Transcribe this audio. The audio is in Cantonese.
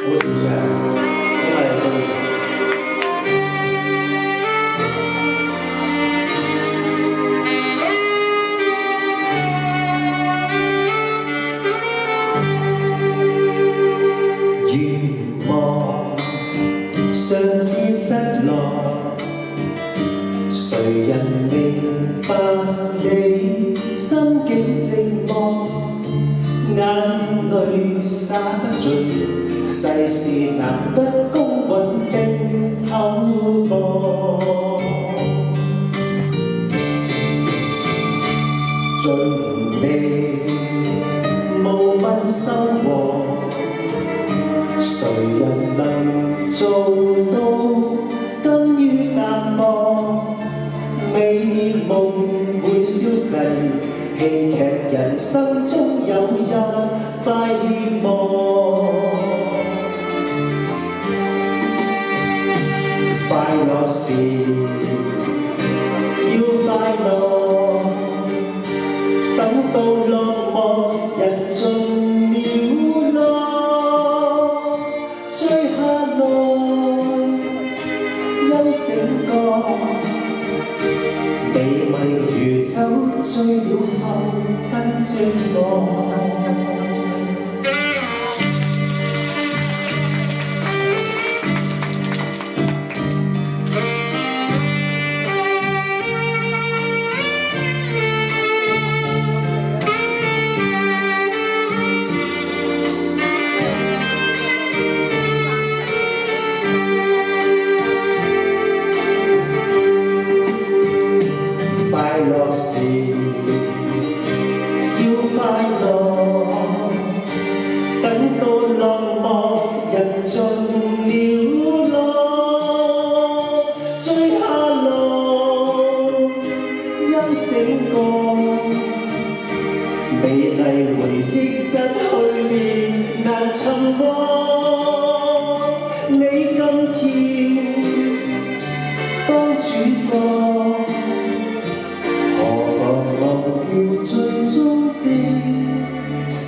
好時尚，因為你中意。願望尚自失落，誰人明白你心境寂寞？眼淚灑不盡，世事難得公允的厚薄。盡未無問收穫，誰人能做到甘於淡漠？美夢會消逝，戲劇人生中有日閉幕。快樂時要快樂，等到落寞人盡了落，追下來休醒覺，美味如酒醉了後更寂寞。快樂時要快樂，等到落寞人盡了落，追下來休醒覺，美麗回憶失去便難尋獲。你今天當主角，何妨忘掉最終的星